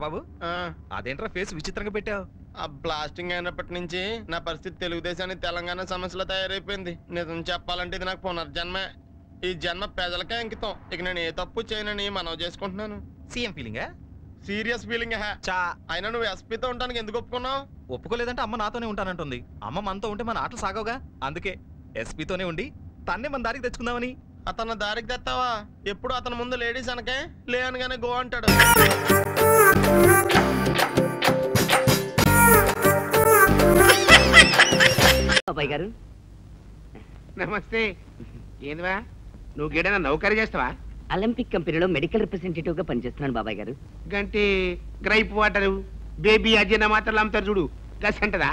బాబు అదేంట్రా ఫేస్ విచిత్రంగా పెట్టావు? ఆ బ్లాస్టింగ్ అయినప్పటి నుంచి నా పరిస్థితి తెలుగుదేశాన్ని తెలంగాణ సమస్యలో తయారైపోయింది. నిజం చెప్పాలంటే ఇది నాకు పునర్జన్మే. ఈ జన్మ ప్రజలకే అంకితం. ఇక నేను ఏ తప్పు చేయనని మనవి చేసుకుంటున్నాను. సీఎం ఫీలింగా? Serious feeling. చా అయినా నువ్వు ఎస్పీతో ఉండడానికి ఎందుకు ఒప్పుకున్నావు? ఒప్పుకోలేదంటే అమ్మ నాతోనే ఉంటానంటుంది. అమ్మ మనతో ఉంటే మన ఆటలు సాగవుగా, అందుకే ఎస్పీతోనే ఉండి తన్నే మన దారికి తెచ్చుకుందామని. అతను దారికి తెస్తావా? ఎప్పుడు అతని ముందు లేడీస్ అనకే లే అనగానే గో అంటాడు. బాబాయ్ గారు నమస్తే. ఏందివా నువ్వు గేడైనా నౌకరీ చేస్తావా? ఒలింపిక్ కంపెనీలో మెడికల్ రిప్రజెంటేటివ్ గా పనిచేస్తున్నాను బాబాయ్ గారు. గంటే గ్రైప్ వాటర్ బేబీ అజీర్ణ మాత్రలు అమ్ముతారు చూడు, గస్ అంటదా?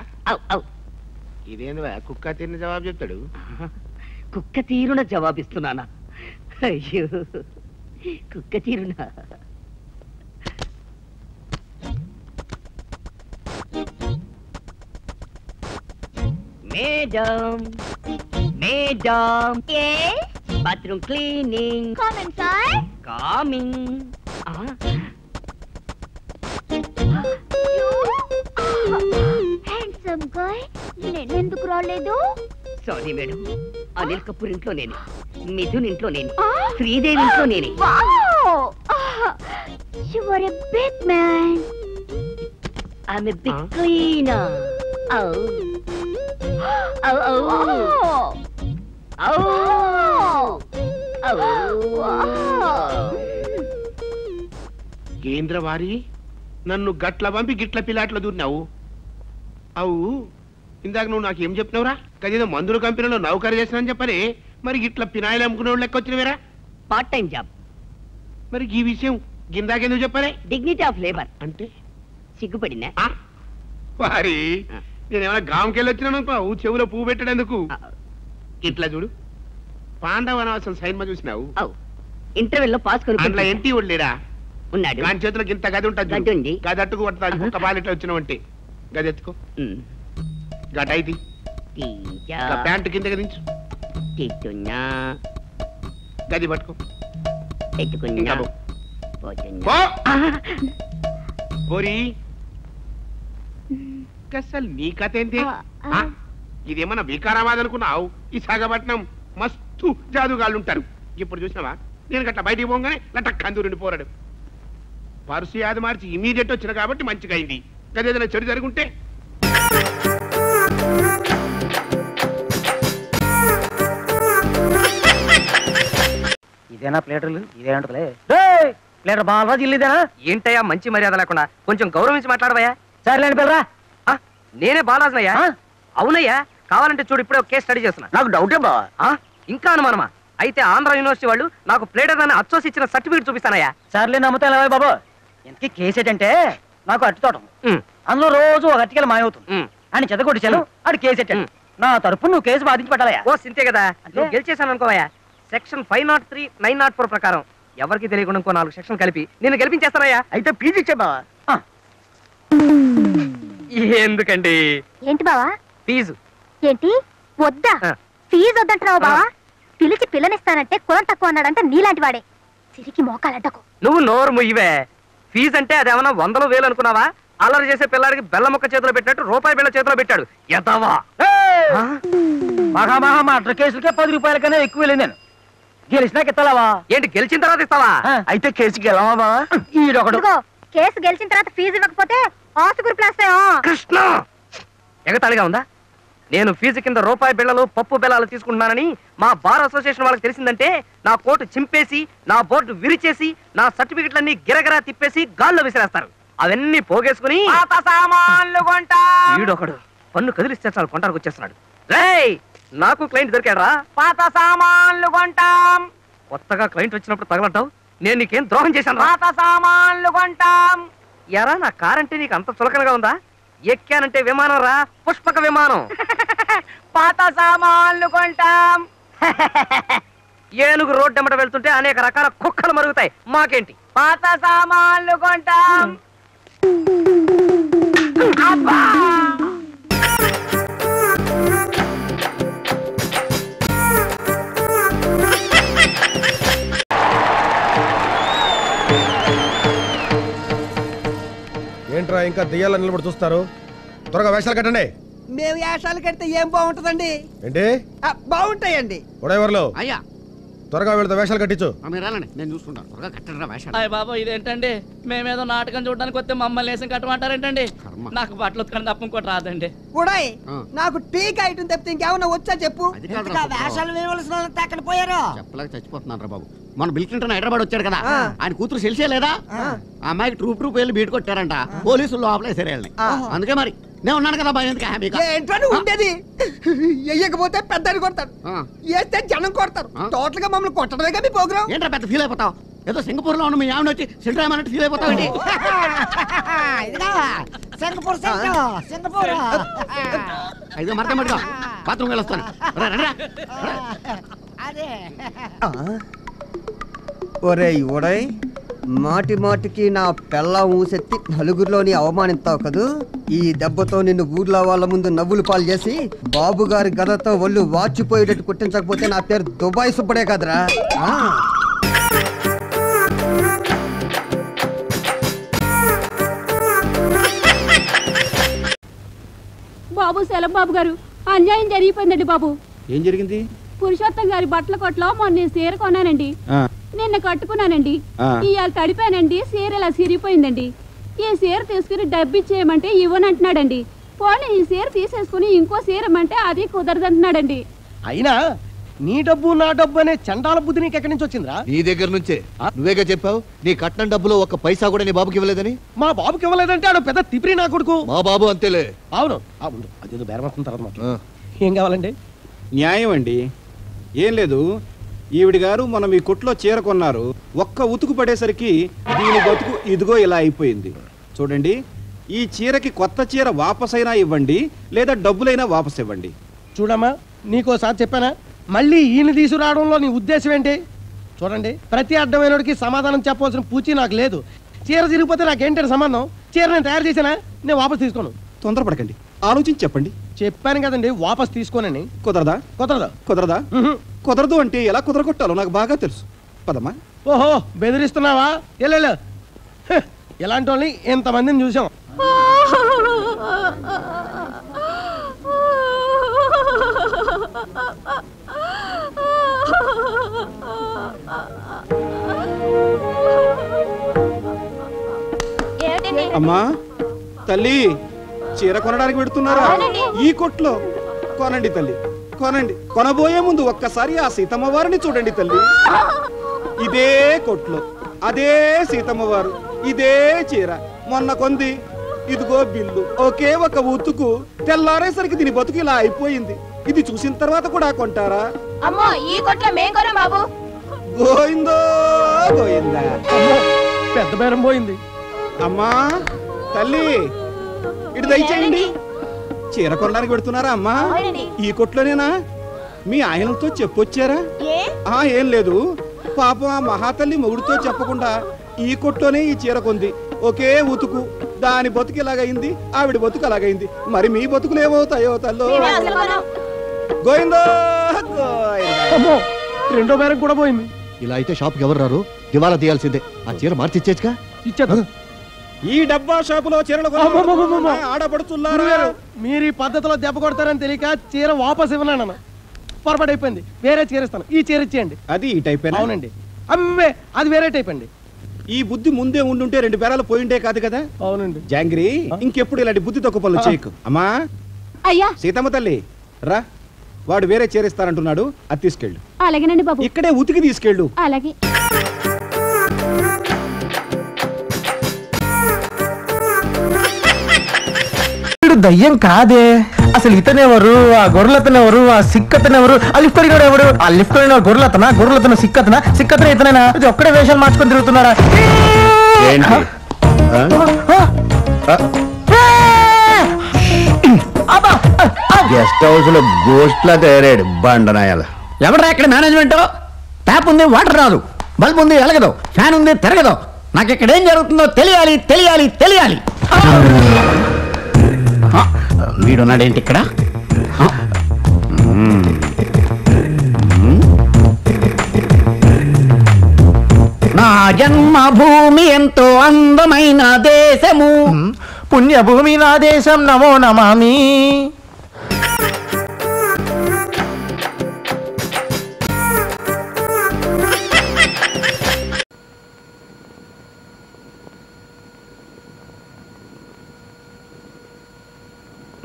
ఇదేందివా కుక్క తిన్న జవాబు చెప్తాడు. కుక్క తీరున జవాబిస్తున్నానా? అయ్యో కుక్క తీరున. Madam madam bathroom cleaning. Coming. Handsome guy, నేనెందుకు రాలేదు? సారీ మేడం, అనిల్ కపూర్ ఇంట్లో నేను, మిథున్ ఇంట్లో నేను, శ్రీదేవి ఇంట్లో నేనే. You are a big man. I'm a big cleaner. Oh. Oh, oh. కేంద్రవారి నన్ను గట్ల పంపి గిట్ల పిల్లాట్లో దూరినావు. అవు ఇందాక నువ్వు నాకేం చెప్పినవురా? కదేదో మందుల కంపెనీలో నౌకరీ చేస్తానని చెప్పని, మరి గిట్ల పినాయిలు అమ్ముకునే వాళ్ళు లెక్క వచ్చినవేరా? Part time job. మరి ఈ విషయం గిందాకెందుకు చెప్పాలి? డిగ్నిటీ ఆఫ్ లేబర్ అంటే సిగ్గుపడినా? వారి నేనేమైనా గ్రామంకెళ్ళి వచ్చినాను చెవులో పువ్వు పెట్టడేందుకు? ఇట్లా చూడు, పాండవనవాసం సైన్మా చూసినావు? ఇంటర్వెల్లో పాస్ కొనుక్కో. అందులో ఎంటి లేడా? ఉన్నాడు. దాని చేతిలో గింత గది ఉంటుంది, గది అట్టుకు పడుతుంది. ఒక్క పాలు ఇట్లా వచ్చినావంటే గది ఎత్తుకో, గటైది ప్యాంటు కింద గదించు, గది పట్టుకో. అసలు నీ కథ ఏంటి? ఇదేమన్నా వికారాబాద్ అనుకున్నావు? ఈ సాగపట్నం మస్తు జాదుగాళ్ళు ఉంటారు. ఇప్పుడు చూసినావా, నేను గట్లా బయటికి పోగానే గట్ట కందూరిని పోరాడు. పరుసు యాది మార్చి ఇమీడియట్ వచ్చిన కాబట్టి మంచిగా అయింది. గదేదైనా చెడు జరుగుంటే ఇదేనా ప్లేటర్లు? ఇదేంటలే ప్లేటర్ బాలరాజు ఇల్లుదేనా? ఏంటయ్యా మంచి మర్యాద లేకుండా, కొంచెం గౌరవించి మాట్లాడవయ్యా. సరేలేండి పిల్లరా, నేనే బాలరాజునయ్యా. అవునయ్యా, కావాలంటే చూడు, ఇప్పుడే కేసు స్టడీ చేస్తున్నా. నాకు డౌటే బావా. ఇంకా అనుమానమా? అయితే ఆంధ్ర యూనివర్సిటీ వాళ్ళు నాకు ప్లేటర్ అని అచ్చోసి ఇచ్చిన సర్టిఫికేట్ చూపిస్తానయ్యా. సర్లే నమ్ముతాను బాబు. ఇంతకీ కేసు ఏంటంటే, నాకు అట్టి తోటం, అందులో రోజు ఒక అట్టికలు మాయవుతుంది అని చెదగొట్టించాను. అటు కేసు ఎట్టాను. నా తరపు నువ్వు కేసు బాధించి పెట్టాలయ్యా. ఓ సింతే కదా, నువ్వు గెలిచేశాను అనుకోవయ్యా. సెక్షన్ 503, 904 ప్రకారం ఎవరికి తెలియకుండా ఇంకో 4 సెక్షన్ కలిపి నేను గెలిపించేస్తానయ్యా. అయితే పీజీ ఇచ్చే బావా. ఎందుకండి? ఏంటి బావా ఫీజు? ఏంటి వద్దా? ఫీజు వద్దంటున్నావు బావా? పిలిచి పిల్లనిస్తానంటే కులం తక్కువ అన్నాడంటే నీలాంటి వాడే. సిరికి మోకాలంటకు. నువ్వు నోరు ముయ్యవే. ఫీజు అంటే అదేమన్నా 100 వేలు అనుకున్నావా? అల్లరి చేసే పిల్లాడికి బెల్ల ముక్క చేతిలో పెట్టినట్టు రూపాయి బిళ్ళ చేతిలో పెట్టాడు. ఎదవా మహా కేసులకే 10 రూపాయల కన్నా ఎక్కువ వెళ్ళింది. నేను గెలిచినాక ఇస్తావా? ఏంటి గెలిచిన తర్వాత ఇస్తావా? అయితే కేసుకి వెళ్ళవా బావా? ఈడొకడు కేసు గెలిచిన తర్వాత ఫీజు ఇవ్వకపోతే ఆసుగురు ప్లాస్. కృష్ణ ఎగతాళిగా ఉందా? నేను ఫీజు కింద రూపాయి బిళ్ళలు పప్పు బెల్లాలు తీసుకుంటున్నానని మా బార్ అసోసియేషన్ వాళ్ళకి తెలిసిందంటే నా కోటు చింపేసి, నా బోర్డు విరిచేసి, నా సర్టిఫికెట్లన్నీ గిరగిరా తిప్పేసి గాల్లో విసిరేస్తారు. అవన్నీ పోగేసుకుని ఈడొకడు పన్ను కదిలిస్తే చాలు కొంటానికి వచ్చేస్తున్నాడు. రేయ్, నాకు క్లయింట్ దొరికాడరా. పాత సామాన్లు కొంటాం. కొత్తగా క్లయింట్ వచ్చినప్పుడు తగలంటావు. నేను నీకేం ద్రోహం చేశాను? పాత సామాన్లు కొంటాం. ఎరా, నా కార్ అంటే నీకు అంత చులకనగా ఉందా? ఎక్కానంటే విమానం రా, పుష్పక విమానం. పాత సామాన్లు కొంటాం. ఏనుగు రోడ్డు ఎమ్మట వెళ్తుంటే అనేక రకాల కుక్కలు మరుగుతాయి, మాకేంటి? పాత సామాన్లు కొంటాం. ఇంకా దెయ్యాల నిలబడి చూస్తారు? త్వరగా వేషాలు కట్టండి. మేము వేషాలు కడితే ఏం బాగుంటదండి? ఏంటి బాగుంటాయండి. గొడవర్లు అయ్యా త్వరగా వీళ్ళతో వేషాలు కట్టించు. మీరు వెళ్ళండి, నేను చూసుకుంటాను. త్వరగా కట్టండి వేషాలు. అయ్య బాబా ఇదేంటండి, మేమేదో నాటకం చూడడానికి వస్తే మమ్మల్ని వేసం కట్టమంటారేంటండి? నాకు బట్టలు ఉతకని తప్ప ఇంకోటి రాదండి. ఉడాయ్ నాకు టీకా ఐటమ్ తప్పితే ఇంకేమన్నా వచ్చా చెప్పు. వేషాలు వేయవలసిన అక్కడ పోయారు. చెప్పలేక చచ్చిపోతున్నాను రా బాబు. మన బిల్ క్లింటన్ హైదరాబాద్ వచ్చాడు కదా, ఆయన కూతురు తెలిసే లేదా? ఆ అమ్మాయికి ట్రూప్ వెళ్ళి బీట్ కొట్టారంట. పోలీసులు లోపలేసారు వెళ్ళి. అందుకే మరి నేను ఉన్నాను కదా భయం. ఏంటో ఉండేది వెయ్యకపోతే పెద్దని కొడతాడు, వేస్తే జనం కొడతారు. టోటల్ గా మమ్మల్ని కొట్టడమే కదా మీ ప్రోగ్రామ్. ఏంట్రా పెద్ద ఫీల్ అయిపోతావు? ఏదో సింగపూర్ లో ఉన్న మీ ఆవిడ వచ్చి సిండ్రామ్ అన్నట్టు ఫీల్ అయిపోతావు. అయితే మరత మటుగా బాత్రూమ్ వెళ్ళొస్తాను. ఒరేయ్ ఒడయ్, మాటి మాటికి నా పెళ్ళ ఊసెత్తి నలుగురిలోని అవమానిస్తావు కదూ. ఈ దెబ్బతో నిన్ను ఊర్లో వాళ్ళ ముందు నవ్వులు పాలు చేసి బాబు గారి గదతో ఒళ్ళు వాచిపోయేటట్టు కుట్టించకపోతే నా పేరు దుబాయ్ సుబ్బడే కదరా. బాబు సెలం బాబు గారు, అన్యాయం జరిగిపోయిందండి బాబు. ఏం జరిగింది? పురుషోత్తం గారి బట్టల కొట్లో మొన్న సీర కొన్నానండి, నిన్న కట్టుకున్నానండి. ఇవాళ తడిపానండి, సీర ఇలా సిరిగిపోయిందండి. ఈ సీర తీసుకుని డబ్బిచ్చేయమంటే ఇవ్వనంటున్నాడండి. పోనీ ఈ సీర తీసేసుకుని ఇంకో సీరమంటే అది కుదరదంటున్నాడండి. అయినా నీ డబ్బు నా డబ్బు అనే చండాల బుద్ధి నీకు ఎక్కడి నుంచి వచ్చిందిరా? నీ దగ్గర నుంచే. నువ్వేగా చెప్పావు నీ కట్నం డబ్బులో ఒక్క పైసా కూడా నీ బాబుకి ఇవ్వలేదని. మా బాబుకి ఇవ్వలేదంటే ఆడు పెద్ద తిప్పిరి నా కొడుకు. మా బాబు అంతేలే. అవును అదేదో బేరమవుతున్న తర్వాత ఏం కావాలండి? న్యాయం అండి. ఏం లేదు, ఈవిడ గారు మనం ఈ కొట్లో చీర కొన్నారు. ఒక్క ఉతుకు పడేసరికి దీని బతుకు ఇదిగో ఇలా అయిపోయింది. చూడండి, ఈ చీరకి కొత్త చీర వాపసైనా ఇవ్వండి, లేదా డబ్బులైనా వాపస్ ఇవ్వండి. చూడమ్మా, నీకోసారి చెప్పానా, మళ్ళీ ఈయన తీసుకురావడంలో నీ ఉద్దేశం ఏంటి? చూడండి, ప్రతి అడ్డమైనడికి సమాధానం చెప్పవలసిన పూచి నాకు లేదు. చీర తిరిగిపోతే నాకేంటంటే సంబంధం? చీర నేను తయారు చేసానా? నేను వాపస్ తీసుకోను. తొందరపడకండి, ఆలోచించి చెప్పండి. చెప్పాను కదండి వాపస్ తీసుకోనని. కుదరదా? కుదరదా? కుదరదా? కుదరదు అంటే ఎలా కుదరగొట్టాలో నాకు బాగా తెలుసు. పదమ్మా. ఓహో, బెదిరిస్తున్నావా? ఎల్లెళ్ళు. ఎలాంటి వాళ్ళని ఎంతమందిని చూసాం. అమ్మా తల్లి, చీర కొనడానికి పెడుతున్నారా? ఈ కొట్లో కొనండి తల్లి, కొనండి. కొనబోయే ముందు ఒక్కసారి ఆ సీతమ్మ వారిని చూడండి తల్లి. ఇదే కొట్లో అదే సీతమ్మ వారు, ఇదే చీర మొన్న కొంది. ఇదిగో బిల్లు, ఒకే ఒక ఉతుకు. తెల్లారేసరికి దీని బతుకు ఇలా అయిపోయింది. ఇది చూసిన తర్వాత కూడా కొంటారా? గోయిందో గోయిందా. పెద్ద బేరం పోయింది. అమ్మా తల్లి, ఇటు దయచేయండి. చీర కొనడానికి పెడుతున్నారా అమ్మా? ఈ కొట్లోనేనా? మీ ఆయనతో చెప్పొచ్చారా? ఏం లేదు, పాపం ఆ మహాతల్లి మొగుడుతో చెప్పకుండా ఈ కొట్లోనే ఈ చీర కొంది. ఒకే ఉతుకు, దాని బతుకు ఇలాగైంది, ఆవిడ బతుకు అలాగైంది. మరి మీ బతుకులు ఏమవుతాయో తల్లో. గోయిందో గోయిందో. రెండో బేరం కూడా పోయింది. ఇలా అయితే షాప్కి ఎవరు రారు, దివాలా తీయాల్సిందే. ఆ చీర మార్చి ఇచ్చేచ్చుగా. ఇచ్చేద్దాం. ఈ డబ్బా షాపులో చీరలు ఆడపడుతున్నారు. మీరు ఈ పద్ధతిలో దెబ్బ కొడతారని తెలియక చీర వాపస్ ఇవ్వనాను. పొరపాటు అయిపోయింది, వేరే చీర ఇస్తాను. ఈ చీర ఇచ్చేయండి. అది ఈ టైప్. అవునండి. అమ్మే, అది వేరే టైప్ అండి. ఈ బుద్ధి ముందే ఉండుంటే 2 బేరాలు పోయిండే కాదు కదా. అవునండి. జాంగ్రీ, ఇంకెప్పుడు ఇలాంటి బుద్ధి తక్కువ పనులు చేయకు. అమ్మా అయ్యా, సీతమ్మ తల్లి రా, వాడు వేరే చేరిస్తానంటున్నాడు, అది తీసుకెళ్ళు. అలాగేనండి బాబు. ఇక్కడే ఉతికి తీసుకెళ్ళు. అలాగే. దయ్యం కాదే, అసలు ఇతనెవరు, ఆ గొర్రెలతనెవరు, ఆ సిక్కతనెవరు, ఆ లిఫ్ట్ అడిగాడు ఎవడు, ఆ లిఫ్ట్ అడిగిన గొర్రెలతనా, గొర్రెలతన సిక్కతనా, సిక్కతన ఇతనైనా? ఒక్కడే వేషాలు మార్చుకొని తిరుగుతున్నారా? గెస్ట్ హౌస్ లో గోస్ట్ లా తయారాడు బండనాయాల. ఎవరా ఇక్కడ మేనేజ్మెంట్? ట్యాప్ ఉంది, వాటర్ రాదు. బల్బ్ ఉంది, ఎలగదు. ఫ్యాన్ ఉంది, తిరగదు. నాకు ఇక్కడ ఏం జరుగుతుందో తెలియాలి, తెలియాలి, తెలియాలి. వీడున్నాడేంటి ఇక్కడ? నా జన్మభూమి ఎంతో అందమైన దేశము. పుణ్యభూమి నా దేశం నమో నమామి.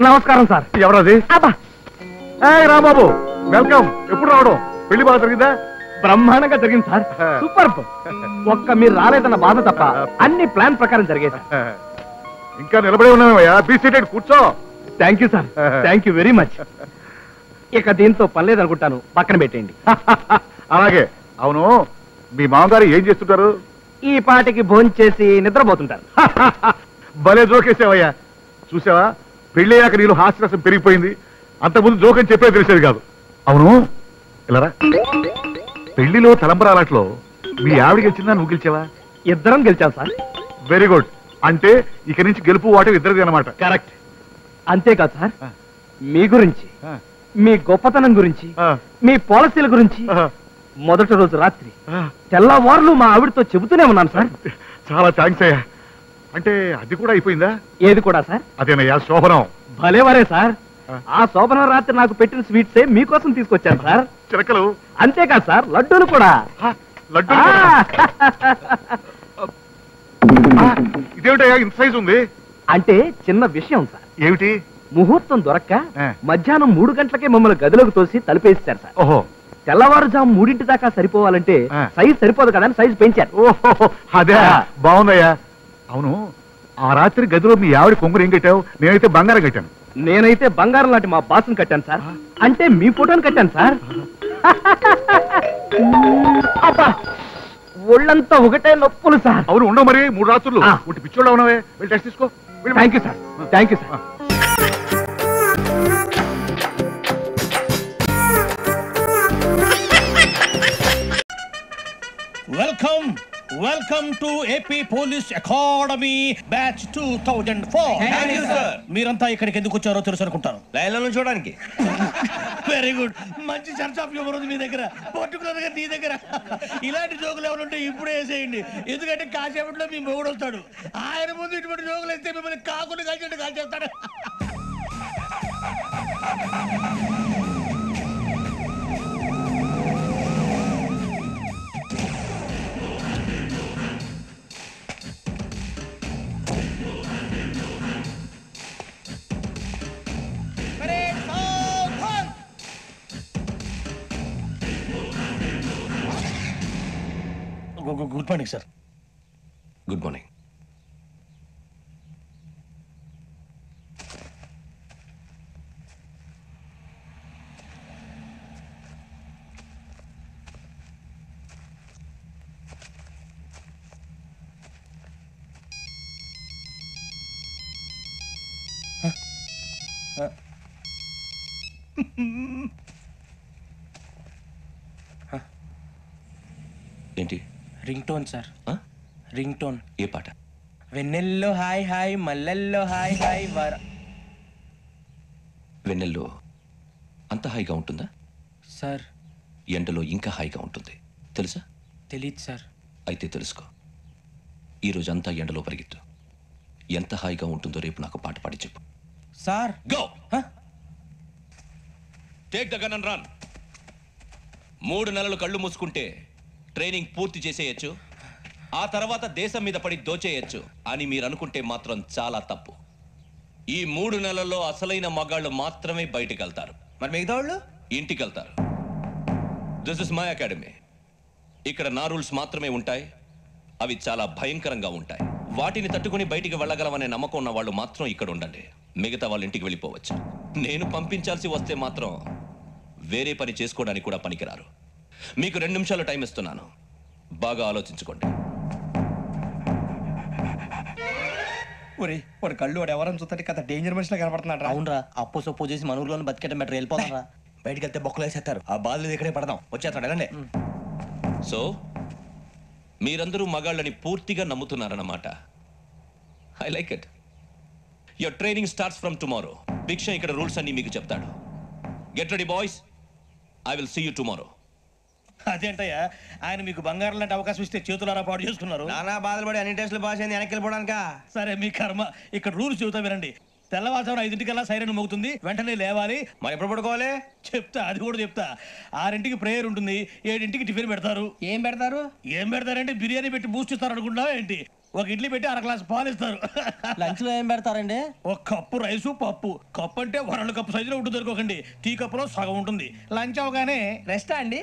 నమస్కారం సార్. ఎవరది? రాబాబు వెల్కమ్. ఎప్పుడు రావడం? పెళ్లి బాగా జరిగిందా? బ్రహ్మాండంగా జరిగింది సార్. సూపర్. ఒక్క మీరు రాలేదన్న బాధ తప్ప అన్ని ప్లాన్ ప్రకారం జరిగాయి సార్. ఇంకా నిలబడే ఉన్నామయ్యా. బీ సీటెడ్, కూర్చో. Thank you sir. Thank you very much. ఇక దీంతో పని లేదనుకుంటాను, పక్కన పెట్టేయండి. అలాగే. అవును, మీ మామగారు ఏం చేస్తుంటారు? ఈ పాటికి భోంచేసి నిద్రపోతుంటారు. భలే జోకేసావయ్యా. చూసావా, పెళ్ళయ్యాక నీళ్ళు హాస్యరసం పెరిగిపోయింది. అంతకుముందు జోకని చెప్పే తెలిసేది కాదు. అవును, ఇలారా. పెళ్లిలో తలంబరాలట్లో మీ ఆవిడ గెలిచిందా, నువ్వు గెలిచావా? ఇద్దరం గెలిచాం సార్. Very good. అంటే ఇక నుంచి గెలుపు వాటం ఇద్దరిది అనమాట. కరెక్ట్. అంతేకాదు సార్, మీ గురించి, మీ గొప్పతనం గురించి, మీ పాలసీల గురించి మొదటి రోజు రాత్రి తెల్లవారులు మా ఆవిడతో చెబుతూనే ఉన్నాను సార్. చాలా థ్యాంక్స్ అయ్యా. అంటే అది కూడా అయిపోయిందా? ఏది కూడా సార్? అదేనయ్యా, శోభనం. భలేవరే సార్. ఆ శోభనం రాత్రి నాకు పెట్టిన స్వీట్సే మీకోసం తీసుకొచ్చాను సార్. చిలకలు. అంతేకాదు సార్, లడ్డూలు కూడా. ఇదేమిటయ్యా ఇంత సైజు ఉంది? అంటే చిన్న విషయం సార్. ఏమిటి? ముహూర్తం దొరక్క మధ్యాహ్నం 3 గంటలకే మమ్మల్ని గదిలోకి తోసి తలుపేస్తారు సార్. ఓహో. తెల్లవారుజాము 3 దాకా సరిపోవాలంటే సైజ్ సరిపోదు కదా అని సైజ్ పెంచారు. ఓహో, అదే బాగుందయ్యా. అవును, ఆ రాత్రి గదిలో మీ ఆవిడ కొంగురు ఏం కట్టావు? నేనైతే బంగారం కట్టాను. నేనైతే బంగారం లాంటి మా బాసును కట్టాను సార్. అంటే మీ ఫోటోని కట్టాను సార్. అబ్బా, ఒళ్ళంతా ఒకటే నొప్పులు సార్. అవును, ఉండవు మరి 3 రాత్రులు. ఒకటి పిచ్చోళ్ళ ఉన్నావే, వెళ్ళి టెస్ట్ తీసుకో. Thank you sir. Thank you sir. Welcome to AP police academy batch 2004. మీరంతా ఇక్కడికి ఎందుకు వచ్చారో తెలుసు అనుకుంటాను. లైన్లను చూడడానికి. Very good. మంచి సెన్స్ ఆఫ్ హ్యూమర్ ఉంది మీ దగ్గర, పర్టికులర్ గా నీ దగ్గర. ఇలాంటి జోకులు ఏమైనా ఇప్పుడే వేసేయండి, ఎందుకంటే కాసేపట్లో మీ మొగుడు వస్తాడు. ఆయన ముందు ఇటువంటి జోకులు వేస్తే మిమ్మల్ని కాకుండా కాల్చేట్టు కాల్చేస్తాడు. Good morning sir. Good morning. ఏంటి? Ring tone sir. Ring tone. ఏ పాట? వెన్నెల్లో హాయ్ హాయ్, మల్లెల్లో హాయ్ హాయ్ వర. వెన్నెల్లో అంత హాయిగా ఉంటుందా సార్? ఎండలో ఇంకా హాయిగా ఉంటుంది తెలుసా? తెలీదు సార్. అయితే తెలుసుకో. ఈరోజు అంతా ఎండలో పరిగెత్తు. ఎంత హాయిగా ఉంటుందో రేపు నాకు పాట పాడి చెప్పు. Sir go. Take the gun and run. 3 నెలలు కళ్ళు మూసుకుంటే ట్రైనింగ్ పూర్తి చేసేయచ్చు, ఆ తర్వాత దేశం మీద పడి దోచేయచ్చు అని మీరు అనుకుంటే మాత్రం చాలా తప్పు. ఈ 3 నెలల్లో అసలైన మగాళ్ళు మాత్రమే బయటికి వెళ్తారు. మరి మిగతా వాళ్ళు ఇంటికి వెళ్తారు. This is my academy. ఇక్కడ నా రూల్స్ మాత్రమే ఉంటాయి. అవి చాలా భయంకరంగా ఉంటాయి. వాటిని తట్టుకుని బయటికి వెళ్ళగలమనే నమ్మకం ఉన్న వాళ్ళు మాత్రం ఇక్కడ ఉండండి. మిగతా వాళ్ళు ఇంటికి వెళ్ళిపోవచ్చు. నేను పంపించాల్సి వస్తే మాత్రం వేరే పని చేసుకోవడానికి కూడా పనికిరారు. మీకు 2 నిమిషాలు టైం ఇస్తున్నాను, బాగా ఆలోచించుకోండి. ఒరే వాడు కళ్ళు వాడు ఎవరైనా చూస్తే కదా డేంజర్ మనిషిలో కనపడుతున్నాడు. అవునరా, అప్పు సొప్పు చేసి మన ఊర్లో బతికేట బెటర్ వెళ్ళిపోతారా. బయటికి వెళ్తే బొక్కలు వేసేస్తారు. ఆ బాధలు ఇక్కడే పడదాం. వచ్చేస్తాడు వెళ్ళండి. సో మీరందరూ మగాళ్ళని పూర్తిగా నమ్ముతున్నారన్నమాట. I like it. Your training starts from tomorrow. Bhiksha ఇక్కడ రూల్స్ అన్ని మీకు చెప్తాడు. Get ready boys. I will see you tomorrow. అదేంటయ్యా ఆయన మీకు బంగారం లాంటి అవకాశం ఇస్తే చేతులారా పాటు చేసుకున్నారు. నానా బాధలు పడి అన్ని టెస్టులు పాస్ అయింది, వెనక్కి వెళ్ళిపోవడానికా? సరే మీ కర్మ. ఇక్కడ రూల్స్ చెబుతా వినండి. తెల్లవారుజామున 5 సైరన్ మోగుతుంది, వెంటనే లేవాలి. మరి ఎప్పుడు పడుకోవాలి చెప్తా, అది కూడా చెప్తా. 6 ప్రేయర్ ఉంటుంది, 7 టిఫిన్ పెడతారు. ఏం పెడతారంటే బిర్యానీ పెట్టి బూస్ట్ ఇస్తారు అనుకుంటా ఏంటి? ఒక ఇడ్లీ పెట్టి 1 గ్లాస్ పాలు ఇస్తారు. లంచ్ లో ఏం పెడతారండి? ఒక కప్పు రైసు పప్పు. కప్పు అంటే 1/2 కప్పు సైజులో ఉంటుంది అనుకోకండి, టీ కప్పులో సగం ఉంటుంది. లంచ్ అవగానే రెస్టా అండి?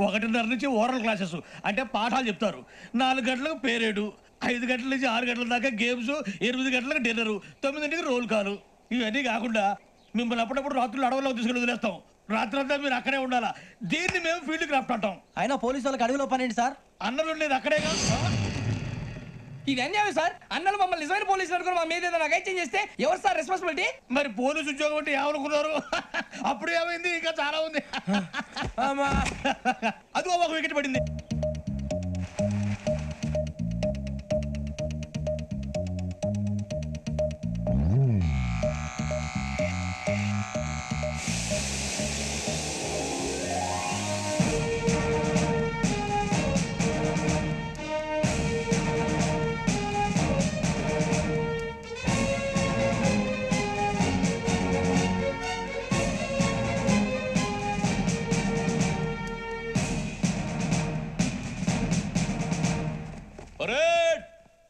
1:30 నుంచి ఓరల్ క్లాసెస్ అంటే పాఠాలు చెప్తారు. 4 గంటలకు పేరేడు, 5 గంటల నుంచి 6 గంటల దాకా గేమ్స్, 8 గంటలకు డిన్నర్, 9ంటికి రోల్ కాలు. ఇవన్నీ కాకుండా మిమ్మల్ని అప్పుడప్పుడు రాత్రులు అడవుల్లో తీసుకెళ్ళి వదిలేస్తాం. రాత్రి అంతా మీరు అక్కడే ఉండాలా. దీన్ని మేము ఫీల్డ్ క్రాఫ్ట్ అంటాం. అయినా పోలీసు వాళ్ళకి అడవిలో పని ఏంటి సార్? అన్నలు ఉండేది అక్కడే కాదు. ఇది అన్యాయం సార్. అన్నలు మమ్మల్ని నిజమైన పోలీసులు అనుకుని మా మీద ఏదైనా అగైత్యం చేస్తే ఎవరు సార్ రెస్పాన్సిబిలిటీ? మరి పోలీసు ఉద్యోగం అంటే ఏమనుకున్నారు? అప్పుడు ఏమైంది? ఇంకా చాలా ఉంది. అది ఒక వికెట్ పడింది.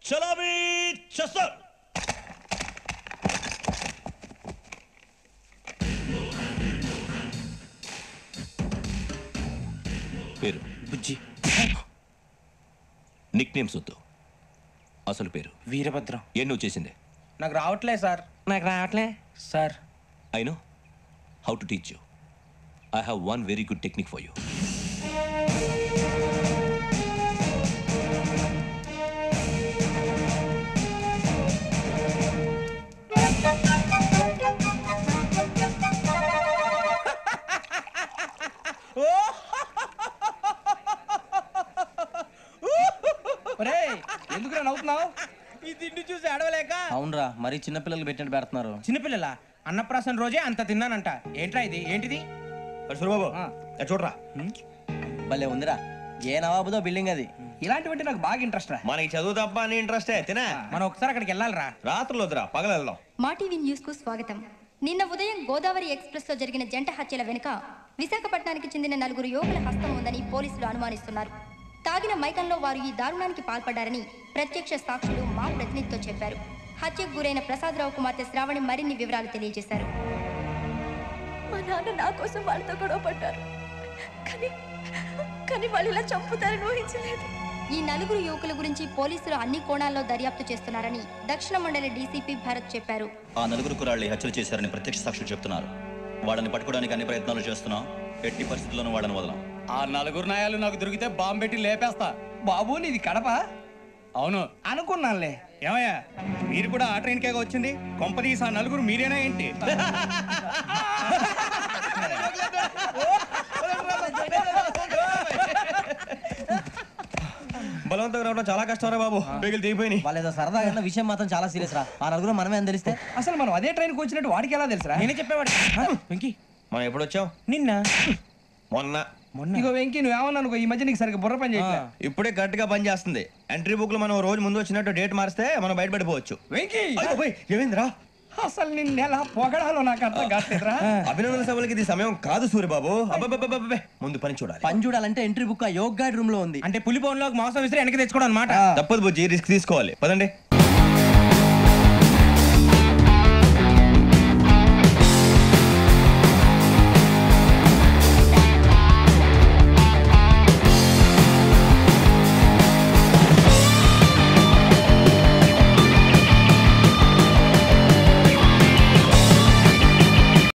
చలామీ చేస్తారు. పేరు బుజ్జి. నిక్ నేమ్స్ వద్దు, అసలు పేరు వీరభద్రం. ఏం నువ్వు చేసిందే? నాకు రావట్లే sir. I know how to teach you. I have one very good technique for you. ఎందుకు నవ్వుతున్నావు? ఈ తిండి చూసి అడవలేక. అవునరా, మరి చిన్నపిల్లలు పెట్టినట్టు పెడుతున్నారు. చిన్నపిల్లల అన్నప్రాసన రోజే అంత తిన్నానంట. ఏంట్రా ఇది? ఏంటిది? సూరిబాబు చూడరా, భలే ఉందిరా. ఏ నవాబుదో బిల్డింగ్ అది. ఇలాంటివంటే నాకు బాగా ఇంట్రెస్ట్ రా. మనకి చదువు తప్ప అని ఇంట్రెస్టే. తినా మనం ఒకసారి అక్కడికి వెళ్ళాలిరా. రాత్రులు వద్దురా, పగలు వెళ్దాం. మా టీవీ న్యూస్ కు స్వాగతం. నిన్న ఉదయం గోదావరి ఎక్స్ప్రెస్ లో జరిగిన జంట హత్యల వెనుక విశాఖపట్నానికి చెందిన 4 యువకుల హస్తం ఉందని పోలీసులు అనుమానిస్తున్నారు. తాగిన మైకంలో వారు ఈ దారుణానికి పాల్పడ్డారని ప్రత్యక్ష సాక్షులు మా ప్రతినిధితో చెప్పారు. హత్యకు గురైన ప్రసాదరావు కుమార్తె శ్రావణి మరిన్ని వివరాలు తెలియజేశారు. మా నాన్న నా కోసం వాళ్ళతో గొడవ పడ్డారు, కానీ వాళ్ళు ఇలా చంపుతారని ఊహించలేదు. ఈ 4 యువకుల గురించి పోలీసులు అన్ని కోణాల్లో దర్యాప్తు చేస్తున్నారని దక్షిణ మండలి డీసీపీ భరత్ చెప్పారు. ఆ 4 కుర్రాళ్ళు హత్యలు చేశారని ప్రత్యక్ష సాక్షులు చెప్తున్నారు. వాళ్ళని పట్టుకోవడానికి అన్ని ప్రయత్నాలు చేస్తున్నాం. ఎట్టి పరిస్థితుల్లోనూ వాళ్ళని వదలం. ఆ 4 నాయాలు నాకు దొరికితే బాంబు పెట్టి లేపేస్తా. బాబు నీది కడప? అవును అనుకున్నానులే. ఏమయ్యా, మీరు కూడా ఆ ట్రైన్ కేగా వచ్చింది? కొంపదీసి ఆ 4 మీరేనా ఏంటి? బలవంతంగా రావడం చాలా కష్టం రా బాబు. బేగులు దిగిపోయినాయి. వాళ్ళేదో సరదాగా విషయం మాత్రం చాలా సీరియస్ రా. ఆ 4 మనమే అని తెలిస్తే అసలు మనం అదే ట్రైన్కి వచ్చినట్టు వాడికి ఎలా తెలుసురా? నేనే చెప్పేవాడు. వెంకీ, మనం ఎప్పుడు వచ్చావు? నిన్న మొన్న. ఇగో వెంకీ, నువ్వేమన్నా ఈ మధ్య నీకు సరిగ్గా బుర్ర పని చేయట్లే. ఇప్పుడే కరెక్ట్ గా పని చేస్తుంది. ఎంట్రీ బుక్ లో మనం రోజు ముందు వచ్చినట్టు డేట్ మారిస్తే మనం బయటపడిపోవచ్చు. వెంకీ ఏమైందిరా? అసలు నిన్న ఎలా పొగడాలో నాకు అర్థం కాట్లేదురా. అభినందన సభలకి ఇది సమయం కాదు సూరిబాబు. అబ్బబ్బబ్బబ్బబ్బే, ముందు పని చూడాలి. పని చూడాలంటే ఎంట్రీ బుక్ ఆ యోగ్ గైడ్ రూమ్ లో ఉంది. అంటే పులి బోన్ లోకి మాంసం విసిరి వెనక్కి తెచ్చుకోవడం అనమాట. తప్పదు బుజ్జి, రిస్క్ తీసుకోవాలి. పదండి.